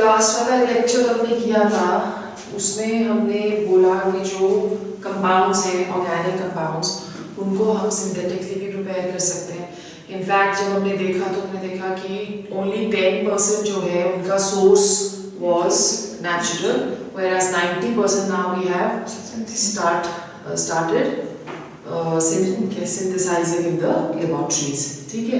Last वाला lecture हमने किया था उसमें हमने बोला कि जो कंपाउंड्स हैं ऑर्गेनिक कंपाउंड्स उनको हम सिंथेटिकली भी प्रिपेयर कर सकते हैं। इनफैक्ट जब हमने देखा तो हमने देखा कि ओनली 10% जो है उनका source was natural, whereas 90% now we have started synthesizing in the laboratories। ठीक है,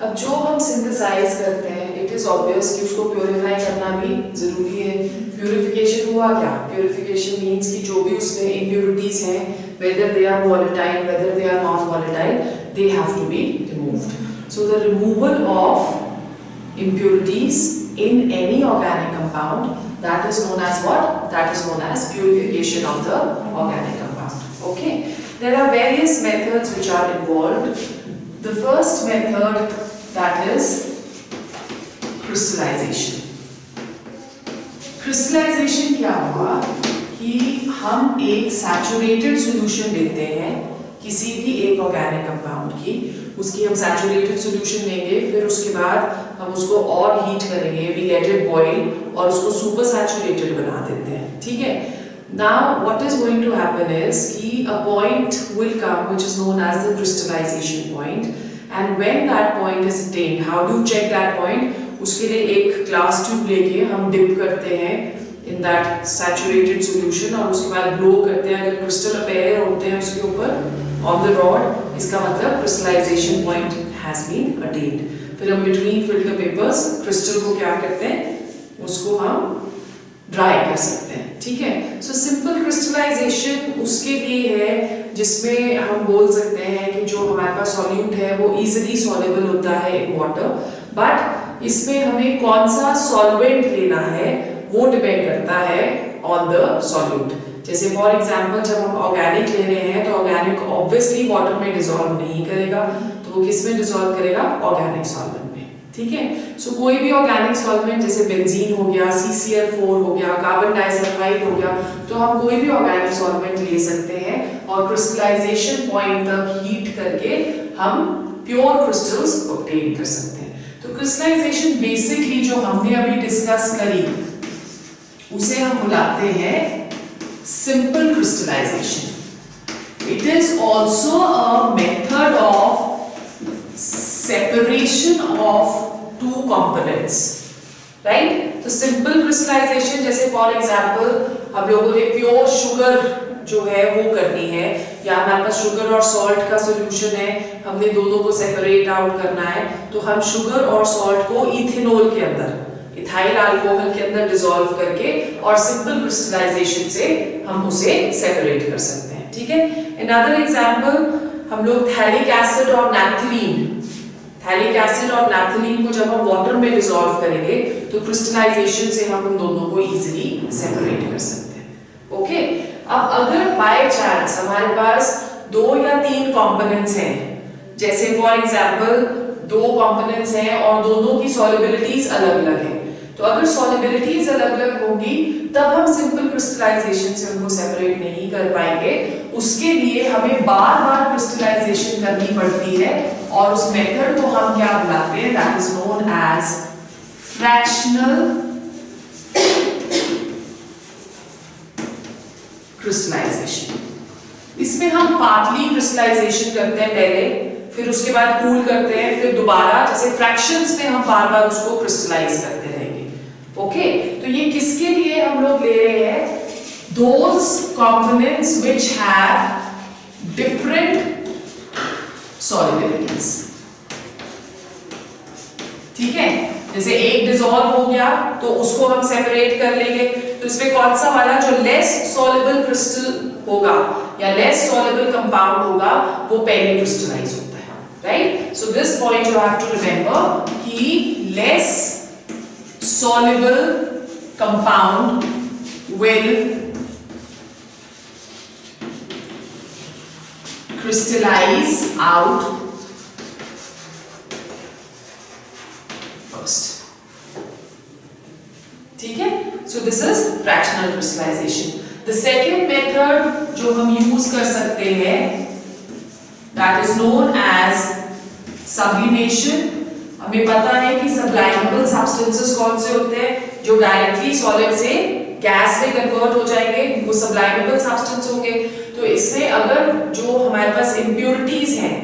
अब जो हम सिंथेसाइज करते हैं इट इज ऑब्वियस कि उसको प्योरीफाई करना भी जरूरी है। प्योरिफिकेशन हुआ क्या? प्योरिफिकेशन मींस कि जो भी उसमें इम्प्योरिटीज हैं whether they are volatile whether they are non volatile they have to be removed। So the removal of impurities in any organic compound, that is known as what? That is known as purification of the organic compound। Okay, there are various methods which are involved। The first method, that is crystallization। crystallization क्या हुआ कि हम एक saturated solution लेते हैं किसी भी एक ऑर्गेनिक कंपाउंड की, उसकी हम सैचुरेटेड सॉल्यूशन लेंगे, फिर उसके बाद हम उसको और हीट करेंगे, वी लेट इट बॉईल और उसको सुपर सैचुरेटेड बना देते हैं। ठीक है, now what is going to happen is कि a point will come which is known as the crystallization point, and when that point is attained, how do you check that point? उसके लिए एक glass tube लेके हम dip करते हैं in that saturated solution और उसके बाद ब्लो करते हैं। अगर क्रिस्टल अपेयर होते हैं उसके ऊपर on the rod, इसका मतलब crystallization point has been attained। फिर हम between filter papers क्रिस्टल को क्या करते हैं, उसको हम ड्राई कर सकते हैं। ठीक है, सो सिंपल क्रिस्टलाइजेशन उसके लिए है जिसमें हम बोल सकते हैं कि जो हमारे पास सॉल्यूट है वो इजीली सॉल्युबल होता है इन वाटर, बट इसमें हमें कौन सा सॉल्वेंट लेना है वो डिपेंड करता है ऑन द सॉल्यूट। जैसे फॉर एग्जांपल जब हम ऑर्गेनिक ले रहे हैं तो ऑर्गेनिक ऑब्वियसली वाटर में डिसॉल्व नहीं करेगा, तो वो किस में डिसॉल्व करेगा? ऑर्गेनिक सॉल्वेंट में। ठीक है, सो कोई भी ऑर्गेनिक सॉल्वेंट जैसे बेंजीन हो गया, CCl4 हो गया, कार्बन डाइसल्फाइड हो गया, तो हम कोई भी ऑर्गेनिक सॉल्वेंट ले सकते हैं और क्रिस्टलाइजेशन पॉइंट तक हीट करके हम प्योर क्रिस्टल्स ऑब्टेन कर सकते हैं। तो क्रिस्टलाइजेशन बेसिकली जो हमने अभी डिस्कस करी उसे हम बुलाते हैं simple crystallization. It is also a method of separation of two components, right? तो simple crystallization जैसे for example हम लोगों ने प्योर शुगर जो है वो करनी है, या हमारे पास शुगर और सॉल्ट का सॉल्यूशन है, हमने दोनों को सेपरेट आउट करना है, तो हम शुगर और सॉल्ट को इथेनॉल के अंदर, इथाइल अल्कोहल के अंदर डिसॉल्व करके और सिंपल क्रिस्टलाइजेशन से हम उसे सेपरेट कर सकते हैं। ठीक है, अनदर एग्जांपल हम लोग थैलिक एसिड और नैप्थलीन को जब हम वाटर में डिसॉल्व करेंगे तो क्रिस्टलाइजेशन से हम उन दोनों को इजीली सेपरेट कर सकते हैं। ओके, अब अगर बाय चांस हमारे पास 2 या 3 कंपोनेंट्स हैं, जैसे फॉर एग्जांपल 2 कंपोनेंट्स हैं और दोनों की सॉल्युबिलिटीज अलग-अलग हैं, तो अगर सॉल्युबिलिटीज अलग-अलग होंगी तब हम सिंपल क्रिस्टलाइजेशन से उनको सेपरेट नहीं कर पाएंगे। उसके लिए हमें बार-बार क्रिस्टलाइजेशन करनी पड़ती है और उस मेथड को हम क्या बुलाते हैं? That is known as fractional crystallization. इसमें हम पार्टली क्रिस्टलाइजेशन करते हैं पहले, फिर उसके बाद कूल करते हैं, फिर दोबारा जैसे फ्रैक्शंस में हम बार-बार उसको क्रिस्टलाइज करते रहेंगे। ओके, तो ये किसके लिए हम लोग ले रहे हैं? Those components which have different solubilities। ठीक है, जैसे एक डिसॉल्व हो गया तो उसको हम सेपरेट कर लेंगे, तो इसमें कौन सा वाला जो लेस सॉल्युबल क्रिस्टल होगा या लेस सॉल्युबल कंपाउंड होगा वो पहले क्रिस्टलाइज होता है, right? So this point you have to remember कि less soluble compound will crystallize out first। ठीक है, so this is fractional crystallization। The second method जो हम यूज कर सकते हैं that is known as sublimation हमें पता है कि सब्लाइमेबल सब्सटेंसेस कौन से होते हैं जो डायरेक्टली सॉलिड से गैस में कन्वर्ट हो जाएंगे, वो सब्लाइमेबल सब्सटेंस होंगे। तो इसमें अगर जो हमारे पास इम्प्योरिटीज हैं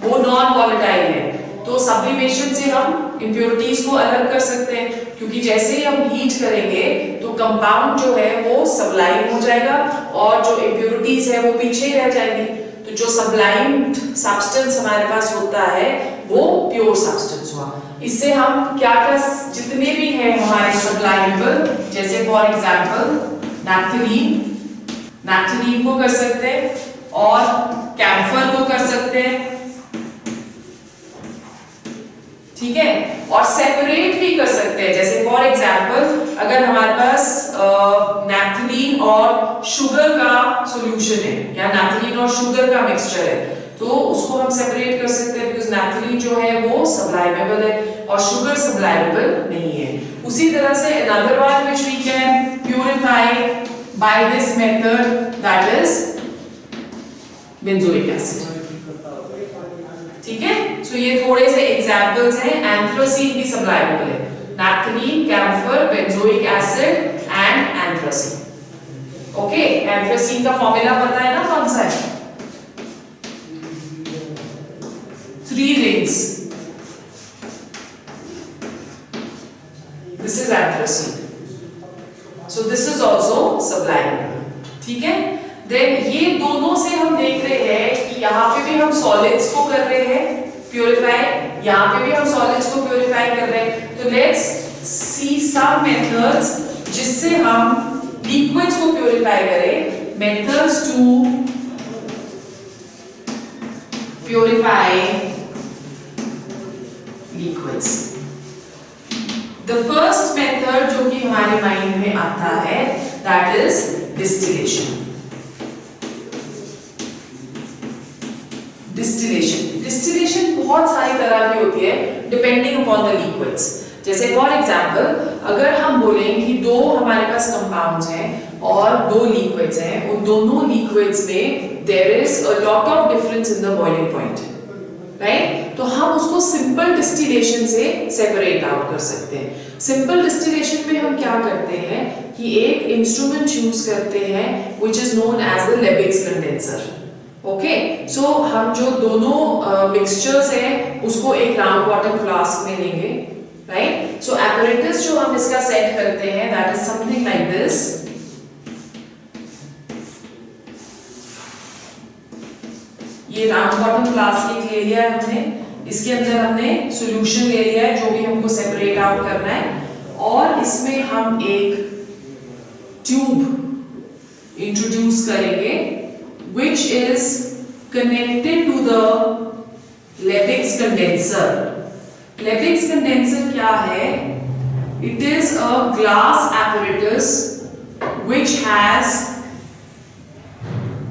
वो नॉन वॉलेटाइल है, तो सब्लिमेशन से हम इम्प्योरिटीज को अलग कर सकते हैं, क्योंकि जैसे ही हम हीट करेंगे तो कंपाउंड जो है वो सब्लाइम हो जाएगा और जो इम्प्योरिटीज है वो पीछे ही रह जाएंगी। तो जो सब्लाइम्ड सब्सटेंस हमारे पास होता है वो प्योर सब्सटेंस हुआ। इससे हम क्या क्या जितने भी हैं हमारे सब्लाइमेबल, जैसे फॉर एग्जांपल नैप्थलीन को कर सकते हैं और कैम्फर को कर सकते हैं, ठीक है, और सेपरेट भी कर सकते हैं। जैसे फॉर एग्जांपल अगर हमारे पास नैप्थलीन और शुगर का सॉल्यूशन है या नैप्थलीन और शुगर का मिक्सचर है, तो उसको हम सेपरेट कर सकते हैं, बिकॉज़ नैप्थलीन जो है वो सब्लाइमेबल है और शुगर सब्लाइमेबल नहीं है। उसी तरह से another one which we can purify by this method, that is benzoic acid, ठीक है। सो ये थोड़े से एग्जांपल्स हैं। एंथ्रासीन भी सब्लाइमेबल है, naphthalene, camphor, benzoic acid and anthracene. Okay, anthracene का फॉर्मूला पता है ना कौन सा है? 3 rings, this is anthracene, so this is also sublimeable, ठीक है। देन ये दोनों से हम देख रहे हैं कि यहाँ पे भी हम सॉलिड्स को कर रहे हैं प्योरीफाई, यहाँ पे भी हम सॉलिड्स को प्योरीफाई कर रहे हैं। तो लेट्स सी सम मेथड्स जिससे हम लिक्विड्स को प्योरीफाई करें। Methods to purify liquids. The first method जो कि हमारे माइंड में आता है दैट इज डिस्टिलेशन। डिस्टिलेशन बहुत सारी तरह की होती है डिपेंडिंग अपॉन द लिक्विड्स। जैसे फॉर एग्जांपल अगर हम बोलें कि दो हमारे पास कंपाउंड्स हैं और 2 लिक्विड्स हैं, उन दोनों लिक्विड्स में there is a lot of difference in the boiling point, right? तो हम उसको सिंपल डिस्टिलेशन से सेपरेट आउट कर सकते हैं। सिंपल डिस्टिलेशन में हम क्या करते हैं कि एक इंस्ट्रूमेंट यूज करते हैं which is known as the Liebig's condenser. Okay, so हम जो दोनों मिक्सचर्स हैं उसको एक राउंड बॉटम फ्लास्क में लेंगे, राइट? सो एपरेटस जो हम इसका सेट करते हैं that is something like this. ये राउंड बॉटम फ्लास्क एक ले लिया है हमने, इसके अंदर हमने सॉल्यूशन ले लिया है जो भी हमको सेपरेट आउट करना है, और इसमें हम एक ट्यूब इंट्रोड्यूस करेंगे which is connected to the Lebig's condenser. Lebig's condenser क्या है? It is a glass apparatus which has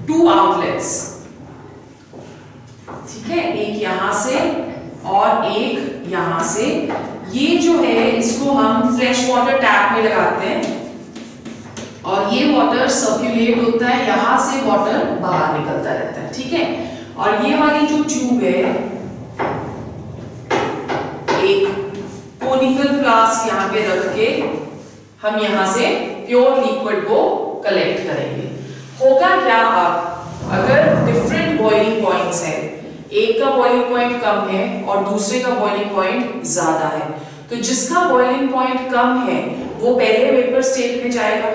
2 outlets. ठीक है, एक यहां से और एक यहां से। ये जो है इसको हम फ्रेश वाटर टैप में लगाते हैं और ये वाटर सर्कुलेट होता है, यहां से वाटर बाहर निकलता रहता है, ठीक है। और ये वाली जो ट्यूब है, एक कोनिकल फ्लास्क यहां पे रख के हम यहां से प्योर लिक्विड को कलेक्ट करेंगे। होगा क्या, आप अगर डिफरेंट बॉइलिंग पॉइंट्स हैं, एक का बॉइलिंग पॉइंट कम है और दूसरे का बॉइलिंग पॉइंट ज्यादा है, तो जिसका बॉइलिंग पॉइंट कम है वो पहले वेपर स्टेट में जाएगा,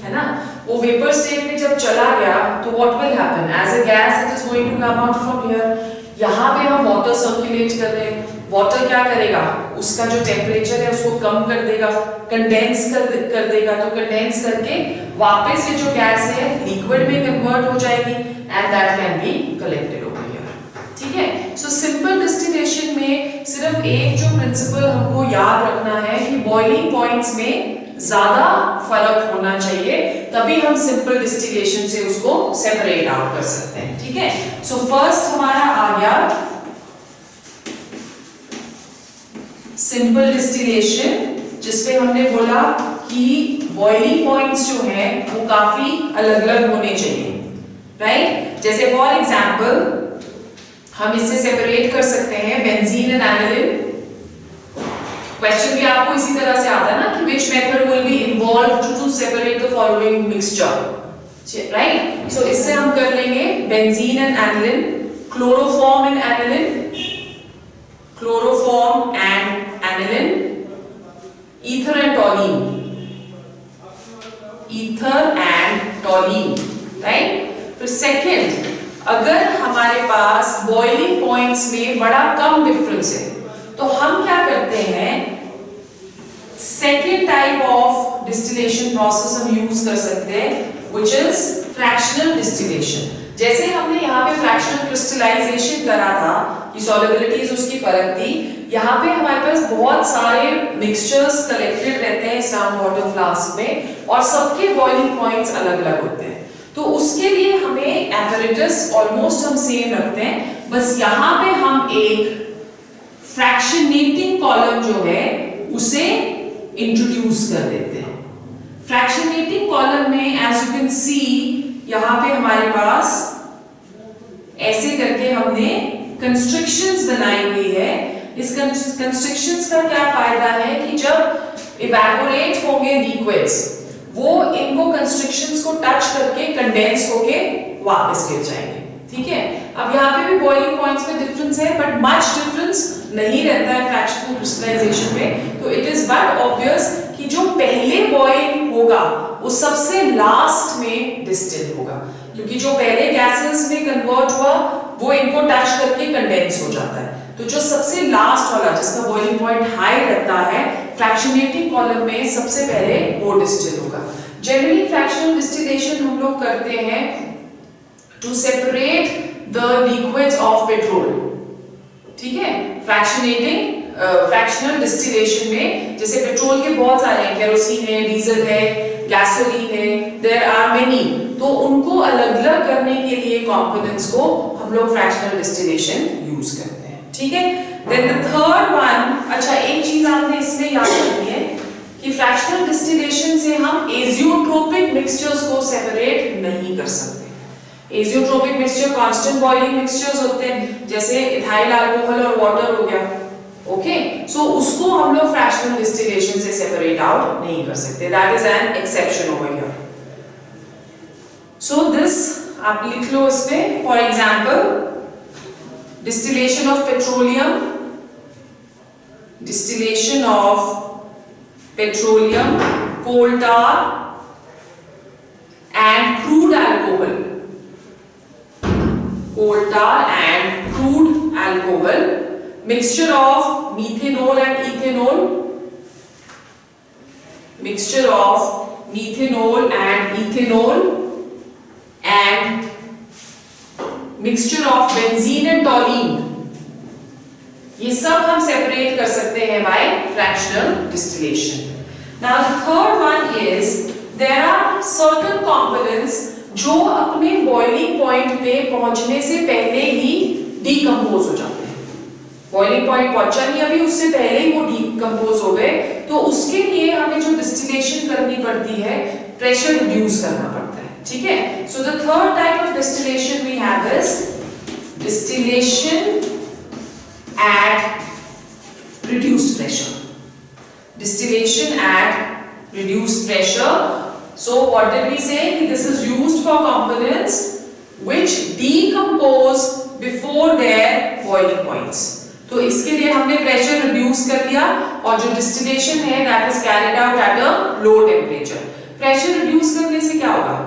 है ना। वो वेपर स्टेट में जब चला गया तो what will happen, as a gas it is going to come out from here. यहाँ पे हम वाटर सर्कुलेट कर रहे हैं, वाटर क्या करेगा, उसका जो टेम्परेचर है उसको कम कर देगा, कंडेंस कर देगा, तो कंडेंस करके वापस से जो गैस है लिक्विड में कन्वर्ट हो जाएगी and that can be collected over here, ठीक है। सो सिंपल डिस्टिलेशन में सिर्फ एक जो प्रिंसिपल हमको याद रखना है कि बॉइलिंग पॉइंट्स में ज्यादा फर्क होना चाहिए, तभी हम सिंपल डिस्टिलेशन से उसको सेपरेट आउट कर सकते हैं, ठीक है। सो फर्स्ट हमारा आ गया सिंपल डिस्टिलेशन, जिसपे हमने बोला कि बॉइलिंग पॉइंट्स जो हैं वो काफी अलग अलग होने चाहिए, राइट। जैसे फॉर एग्जांपल हम इससे सेपरेट कर सकते हैं बेंजीन एंड एनिलीन, क्वेश्चन भी आपको इसी तरह से आता है ना कि which method will be involved to separate the following mixture, right? So इससे हम कर लेंगे benzene and aniline, chloroform and aniline, chloroform and aniline, ether and toluene, ether and toluene, right? फिर सेकेंड, अगर हमारे पास बॉइलिंग पॉइंट्स में बड़ा कम difference है तो हम क्या करते हैं, second type of distillation process हम यूज कर सकते हैं which is fractional distillation। जैसे हमने यहाँ पे फ्रैक्शनल क्रिस्टलाइजेशन करा था कि सॉल्युबिलिटीज उसकी फर्क थी, यहाँ पे हमारे पास बहुत सारे मिक्सचर्स कलेक्टेड रहते हैं इस राउंड वाटर फ्लास्क में और सबके बॉइलिंग पॉइंट्स अलग अलग होते हैं। तो उसके लिए हमें एपरेटस ऑलमोस्ट हम सेम रखते हैं, बस यहाँ पे हम एक फ्रैक्शनेटिंग कॉलम जो है उसे इंट्रोड्यूस कर देते हैं। फ्रैक्शनेटिंग कॉलम में एज यू कैन सी यहाँ पे हमारे पास ऐसे करके हमने कंस्ट्रक्शंस बनाई हुई है। इस कंस्ट्रक्शंस का क्या फायदा है कि जब इवेपोरेट होंगे लिक्विड्स, वो इनको कंस्ट्रक्शंस को टच करके कंडेंस होके वापस गिर जाएंगे, ठीक है। अब यहाँ पे भी बॉइलिंग पॉइंट्स में डिफरेंस है बट मच डिफरेंस नहीं रहता है फ्रैक्शनल क्रिस्टलाइजेशन में। तो इट इज बट ऑब्वियस कि जो पहले बॉइल होगा वो सबसे लास्ट में डिस्टिल होगा, क्योंकि जो पहले गैसेस में कन्वर्ट हुआ वो इनको टच करके कंडेंस हो जाता है। तो जो सबसे लास्ट वाला जिसका बॉइलिंग पॉइंट हाई रहता है फ्रैक्शनेटिंग कॉलम में सबसे पहले वो डिस्टिल होगा। जनरली फ्रैक्शनल डिस्टिलेशन हम लोग करते हैं to separate the liquids of petrol, ठीक है। फ्रैक्शनल डिस्टिलेशन में जैसे पेट्रोल के बहुत सारे हैं, केरोसिन है, डीजल है, गैसोलीन है, देयर आर मेनी, तो उनको अलग अलग करने के लिए कंपोनेंट्स को हम लोग फ्रैक्शनल डिस्टिलेशन यूज करते हैं, ठीक है। देन द थर्ड वन, अच्छा एक चीज आपने इसमें याद रखनी है कि फ्रैक्शनल डिस्टिलेशन से हम एजियोट्रोपिक मिक्सचर्स को सेपरेट नहीं कर सकते। एजियोट्रोपिक मिक्सचर कांस्टेंट बॉइलिंग मिक्सचर्स होते हैं, जैसे इथाइल अल्कोहल और वाटर हो गया, ओके। सो उसको हम लोग फ्रैक्शनल डिस्टिलेशन से सेपरेट आउट नहीं कर सकते, that is an exception over here. So this आप लिख लो इसमें, for example distillation of petroleum, distillation of petroleum, coal tar and crude alcohol, coal tar and crude alcohol, mixture of methanol and ethanol, mixture of methanol and ethanol and mixture of benzene and toluene, ये सब हम separate कर सकते हैं by fractional distillation. Now the third one is there are certain components जो अपने boiling point पे पहुंचने से पहले ही डीकंपोज हो जाते हैं। बॉइलिंग पॉइंट पहुंचा नहीं अभी, उससे पहले ही वो डीकंपोज हो गए, तो उसके लिए हमें जो डिस्टिलेशन करनी पड़ती है, प्रेशर रिड्यूस करना पड़ता है, ठीक है। So the third type of distillation we have is distillation at reduced pressure, distillation at reduced pressure. So what did we say? This is used for components which decompose before their boiling points. तो इसके लिए हमने pressure reduce कर लिया और जो distillation है that is carried out at a low temperature. Pressure reduce करने से क्या होगा?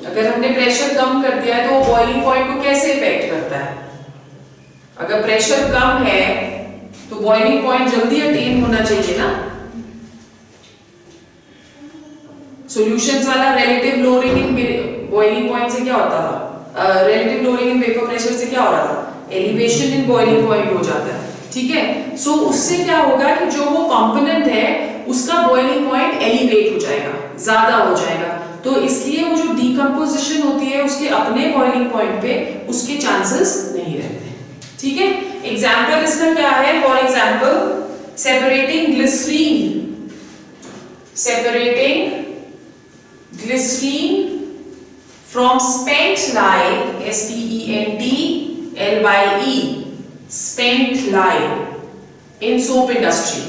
अगर हमने प्रेशर कम कर दिया है तो वो बॉइलिंग पॉइंट को कैसे इफेक्ट करता है? अगर प्रेशर कम है तो बॉइलिंग पॉइंट जल्दी अटेन होना चाहिए ना। सॉल्यूशंस वाला relative lowering in boiling point से क्या होता था? Relative lowering in vapour pressure से क्या हो रहा था? एलिवेशन इन बॉइलिंग पॉइंट हो जाता है, ठीक है। सो उससे क्या होगा कि जो वो कंपोनेंट है उसका बॉइलिंग पॉइंट एलिवेट हो जाएगा, ज्यादा हो जाएगा, तो इसलिए वो जो डीकंपोजिशन होती है उसके अपने बॉइलिंग पॉइंट पे उसके चांसेस नहीं रहते, ठीक है। एग्जांपल इसका क्या है? For example separating glycerine from spent lye, SPENT LYE, spent lye in soap industry.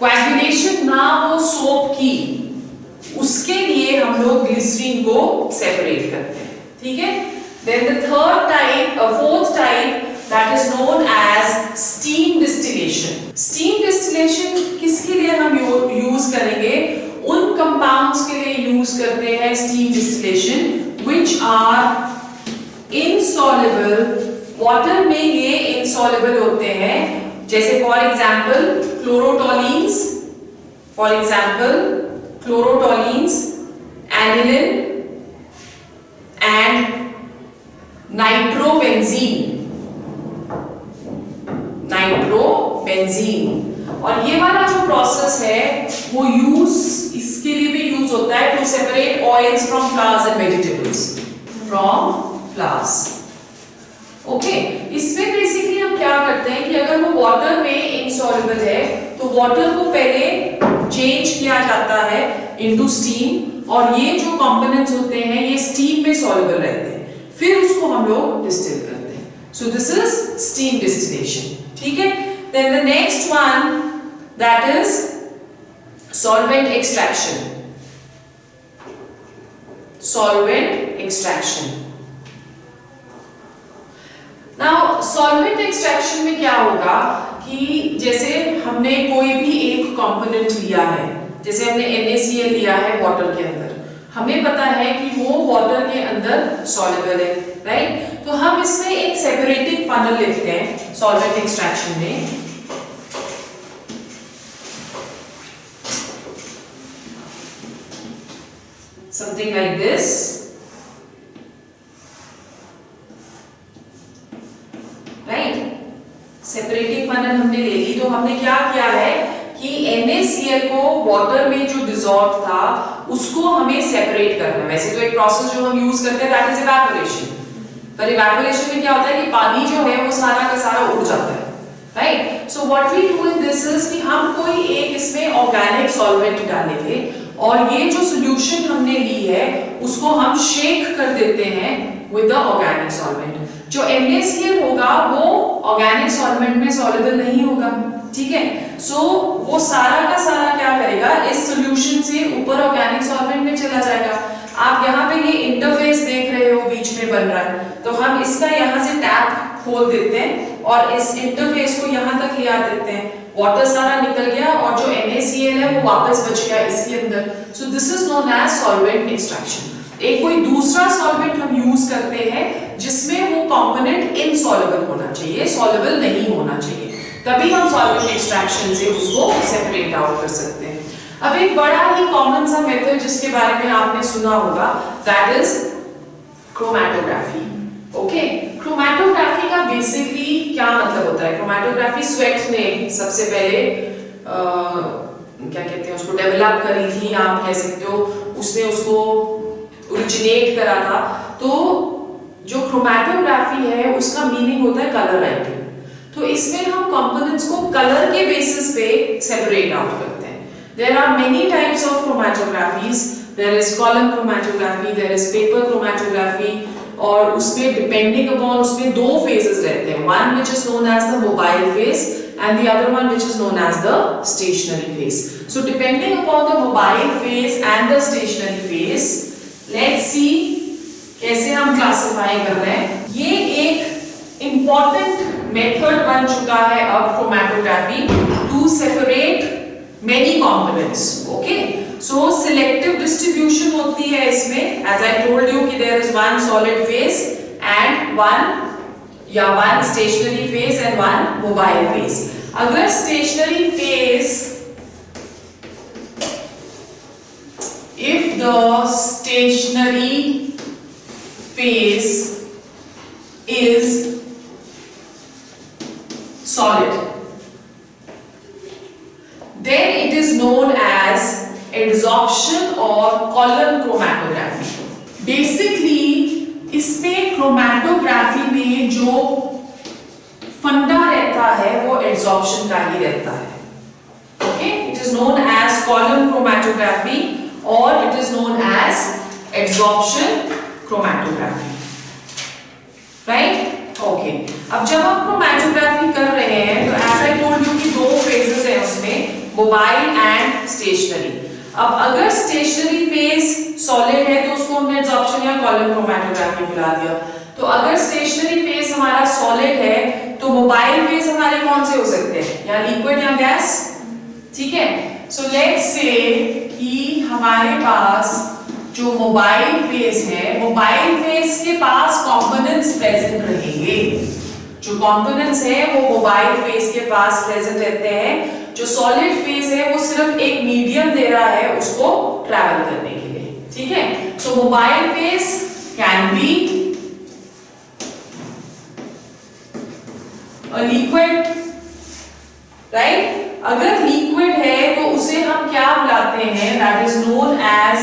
Coagulation ना हो सोप की, उसके लिए हम लोग ग्लिसरीन को सेपरेट करते हैं, ठीक है। Then the fourth type that is known as steam distillation. Steam distillation किसके लिए हम यूज करेंगे? उन कंपाउंड्स के लिए यूज करते हैं steam distillation which are insoluble. Water में ये insoluble होते हैं, जैसे for example chlorotoluenes, aniline and nitrobenzene. और ये वाला जो प्रोसेस है वो इसके लिए भी यूज होता है to separate oils from flowers and vegetables okay. इसमें बेसिकली हम क्या करते हैं कि अगर वो वाटर में इनसॉल्युबल है तो वाटर को पहले चेंज किया जाता है इनटू स्टीम, और ये जो कंपोनेंट्स होते हैं ये स्टीम में सॉल्युबल रहते हैं, फिर उसको हम लोग डिस्टिल करते हैं। So this is steam distillation, ठीक है। Then the next one that is solvent extraction. Now solvent extraction में क्या होगा कि जैसे हमने कोई भी एक कंपोनेंट लिया है, जैसे हमने NaCl लिया है वाटर के अंदर, हमें पता है कि वो वाटर के अंदर सॉल्युबल है, राइट। तो हम इसमें एक सेपरेटिंग फनल लिखते हैं सॉल्वेंट एक्सट्रैक्शन में। Something like this, separating funnel हमने ले ली। तो हमने क्या किया है कि NaCl को वाटर में जो डिसॉल्व था उसको हमें सेपरेट करना है। वैसे तो एक प्रोसेस जो हम यूज करते हैं दैट इज इवेपोरेशन, पर इवेपोरेशन में क्या होता है कि पानी जो है वो सारा का सारा उड़ जाता है, right. So what we do in this is कि हम कोई एक इसमें ऑर्गेनिक सॉल्वेंट डालेंगे और ये जो सॉल्यूशन हमने ली है उसको हम शेक कर देते हैं विद द ऑर्गेनिक सॉल्वेंट। जो NaCl होगा वो ऑर्गेनिक सॉल्वेंट में सॉल्युबल नहीं होगा, ठीक है। सो वो सारा का सारा क्या करेगा, इस सॉल्यूशन से ऊपर ऑर्गेनिक सॉल्वेंट में चला जाएगा। आप यहाँ पे ये इंटरफेस देख रहे हो बीच में बन रहा है, तो हम इसका यहाँ से टैप खोल देते हैं और इस इंटरफेस को यहाँ तक ले आ देते हैं। वाटर सारा निकल गया और जो NaCl है वो वापस बच गया इसके अंदर। So this is known as solvent extraction. एक कोई दूसरा सॉल्वेंट हम यूज करते हैं जिसमें वो कंपोनेंट इनसॉल्युबल होना चाहिए, सॉल्युबल नहीं होना चाहिए, तभी हम सॉल्वेंट एक्सट्रैक्शन से उसको सेपरेट आउट कर सकते हैं। अब एक बड़ा ही कॉमन सा मेथड जिसके बारे में आपने सुना होगा that is chromatography. Okay, chromatography का बेसिकली क्या मतलब होता है? क्रोमैटोग्राफी स्वेट ने सबसे पहले क्या कहते हैं उसको डेवलप करी थी, आप कह सकते हो उसने उसको ओरिजिनेट करा था। तो जो क्रोमैटोग्राफी है उसका मीनिंग होता है कलर राइटिंग। तो इसमें हम कंपोनेंट्स को कलर के बेसिस पे सेपरेट आउट करते हैं। There are many types of chromatographies, there is column chromatography, there is paper chromatography, और उसमें डिपेंडिंग अपॉन उसमें दो फेजेस रहते हैं, one which is known as the mobile phase and the other one which is known as the stationary phase. So depending upon the mobile phase and the stationary phase, let's see कैसे हम classify कर रहे हैं। ये एक important method बन चुका है अब chromatography to separate many components. Okay, so selective distribution होती है इसमें, as I told you कि there is one solid phase and one stationary phase and one mobile phase. अगर stationary phase, if the stationary phase is solid, then it is known as adsorption or column chromatography. Basically इसमें chromatography में जो फंडा रहता है वो adsorption का ही रहता है। Okay, it is known as column chromatography और it is known as adsorption chromatography, right. Okay अब जब हम क्रोमैटोग्राफी कर रहे हैं तो एज आई टोल्ड यू कि दो फेजेस हैं उसमें, मोबाइल एंड स्टेशनरी। अब अगर स्टेशनरी फेज सॉलिड है तो उसको हमने एब्जॉर्प्शन या कॉलम क्रोमैटोग्राफी बुला दिया। तो अगर स्टेशनरी फेज हमारा सॉलिड है तो मोबाइल फेज हमारे कौन से हो सकते हैं, या लिक्विड या गैस। ठीक है, सो लेट्स से कि हमारे पास जो मोबाइल फेज है, मोबाइल फेज के पास कंपोनेंट्स प्रेजेंट रहेंगे। जो कंपोनेंट्स है वो मोबाइल फेज के पास प्रेजेंट रहते हैं। जो सॉलिड फेज है वो सिर्फ एक मीडियम दे रहा है उसको ट्रैवल करने के लिए। ठीक है, so mobile phase can be a liquid, right. अगर लिक्विड है तो उसे हम क्या बुलाते हैं, that is known as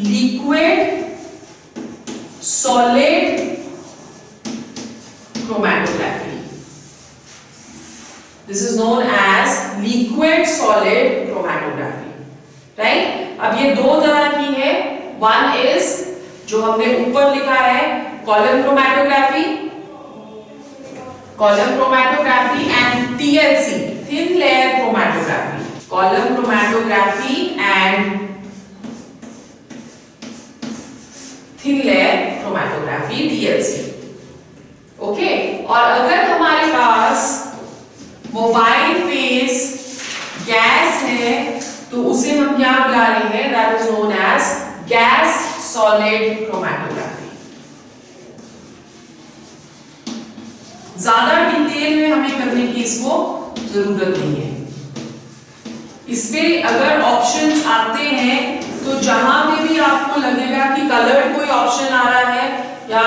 liquid solid chromatography. This is known as liquid solid chromatography, right? अब ये दो तरह की है। One is जो हमने ऊपर लिखा है column chromatography, and TLC, thin layer chromatography. Column chromatography and thin layer chromatography, TLC. Okay और अगर हमारे पास मोबाइल फेज गैस है तो उसे हम क्या बुला रहे हैं, that is known as gas solid chromatography. ज्यादा डिटेल में हमें करने की इसको जरूरत नहीं है। इसपे अगर ऑप्शंस आते हैं तो जहां पे भी आपको लगेगा कि कलर्ड कोई ऑप्शन आ रहा है या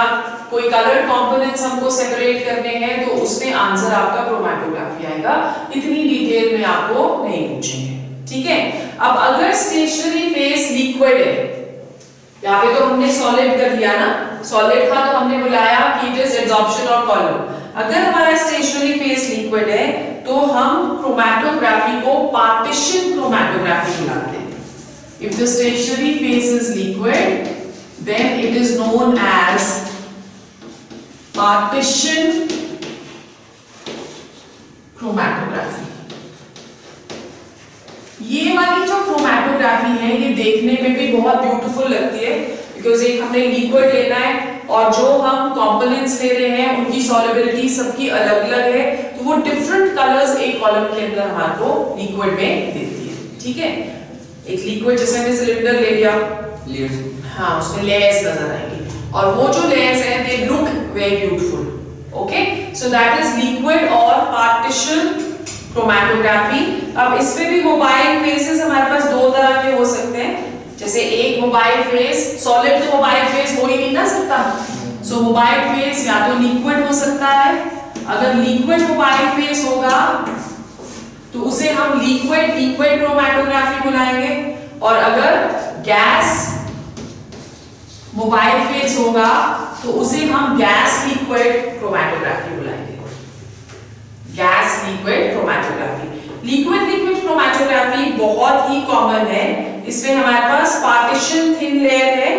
कोई कलर्ड कंपोनेंट्स हमको सेपरेट करने हैं तो उसमें आंसर आपका क्रोमैटोग्राफी आएगा। इतनी डिटेल में आपको नहीं पूछेंगे। ठीक है, अब अगर स्टेशनरी फेज लिक्विड है, यहाँ पे तो हमने सॉलिड कर दिया ना, सॉलिड था तो हमने बुलाया कि इट इज एब्जॉर्प्शन और कॉलम। अगर हमारा स्टेशनरी फेज लिक्विड है तो हम क्रोमैटोग्राफी को पार्टीशन क्रोमैटोग्राफी बुलाते हैं। If the stationary phase is liquid then it is known as partition chromatography. ये वाली जो क्रोमैटोग्राफी है ये देखने में भी बहुत ब्यूटीफुल लगती है, बिकॉज एक हमने लिक्विड लेना है और जो हम कंपोनेंट्स ले रहे हैं उनकी सॉल्युबिलिटी सबकी अलग अलग है, तो वो डिफरेंट कलर्स एक कॉलम के अंदर हमारे को लिक्विड में देती है। ठीक है, एक लिक्विड जैसे हमने सिलेंडर ले लिया, हाँ उसमें लेयर्स नजर आएंगे और वो जो लेयर्स हैं they look very beautiful. Okay, so that is liquid और पार्टीशन क्रोमैटोग्राफी। अब इसमें भी मोबाइल फेसेस हमारे पास दो तरह के हो सकते हैं। जैसे एक मोबाइल फेस, सॉलिड तो मोबाइल फेस हो ही नहीं ना सकता, सो मोबाइल फेस या तो लिक्विड हो सकता है। अगर लिक्विड मोबाइल फेस होगा तो उसे हम लिक्विड क्रोमैटोग्राफी बुलाएंगे, और अगर गैस मोबाइल फेज होगा तो उसे हम गैस लिक्विड क्रोमैटोग्राफी बुलाएंगे। Gas liquid chromatography, liquid chromatography बहुत ही कॉमन है। इसमें हमारे पास पार्टीशन थिन लेयर है,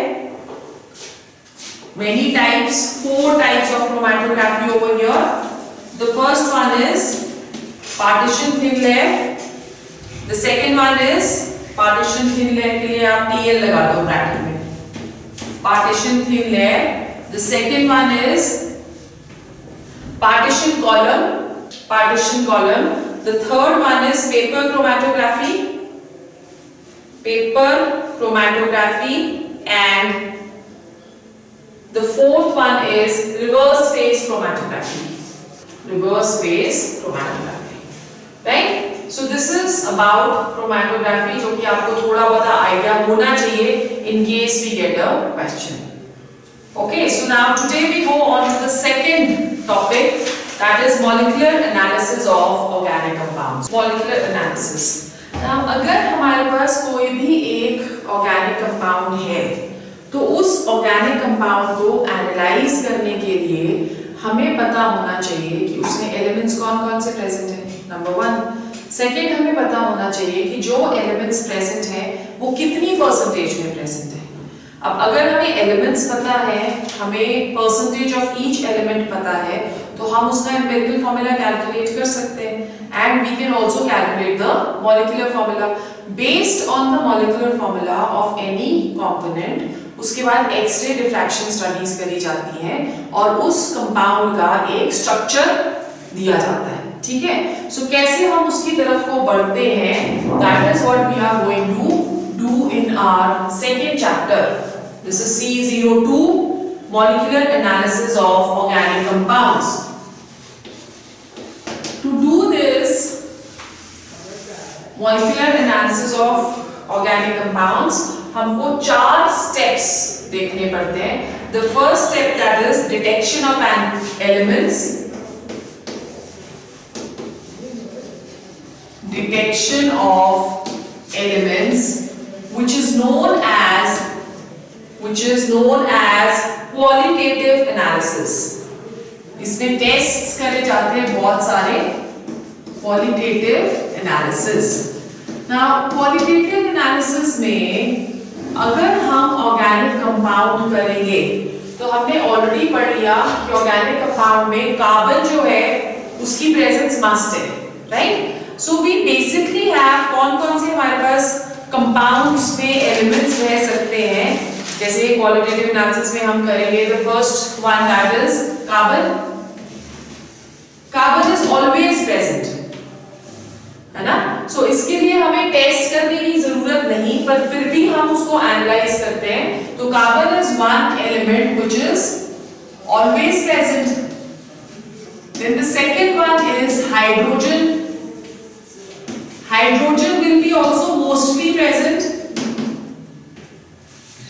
many types, 4 types of chromatography over here. The first one is partition thin layer, the second one is partition thin layer के लिए आप TL लगा दो ब्रैकेट में, partition thin layer. The second one is partition column. The third one is paper chromatography, and the fourth one is reverse phase chromatography. Right? So this is about chromatography, जो कि आपको थोड़ा बहुत idea होना चाहिए in case we get a question. Okay, so now today we go on to the second topic, that is molecular analysis of organic compounds. Molecular analysis. Now अगर हमारे पास कोई भी एक organic compound है तो उस organic compound को analyze करने के लिए हमें पता होना चाहिए कि उसमें elements कौन-कौन से present हैं, number 1. सेकेंड, हमें पता होना चाहिए कि जो एलिमेंट्स प्रेजेंट हैं वो कितनी परसेंटेज में प्रेजेंट है। अब अगर हमें एलिमेंट्स पता है, हमें परसेंटेज ऑफ ईच एलिमेंट पता है, तो हम उसका एम्पिरिकल फॉर्मूला कैलकुलेट कर सकते हैं and we can also calculate the molecular formula based on the molecular formula of any component. उसके बाद एक्स-रे डिफ्रैक्शन स्टडीज करी जाती हैं और उस कंपाउंड का एक स्ट्रक्चर दिया जाता है, ठीक है। सो कैसे हम उसकी तरफ को बढ़ते हैं, that is what we are going to do in our second chapter. This is C02 molecular analysis of organic compounds. To do this molecular analysis of organic compounds, हमको 4 steps देखने पड़ते हैं। The first step, that is detection of elements, detection of elements, which is known as qualitative analysis. इसमें tests करे जाते हैं बहुत सारे, qualitative analysis. Now qualitative analysis में अगर हम ऑर्गेनिक कंपाउंड करेंगे तो हमने ऑलरेडी पढ़ लिया कि ऑर्गेनिक कंपाउंड में कार्बन जो है उसकी प्रेजेंस मस्ट है, right. So we basically have कौन-कौन से हमारे पास कंपाउंड्स में एलिमेंट्स रह सकते हैं, जैसे क्वालिटेटिव एनालिसिस में हम करेंगे। The first one that is carbon. Carbon is always present, है ना। सो इसके लिए हमें टेस्ट करने की जरूरत नहीं, पर फिर भी हम उसको एनालाइज करते हैं। तो carbon is one element which is always present. Then the second one is hydrogen. Hydrogen will be also mostly present,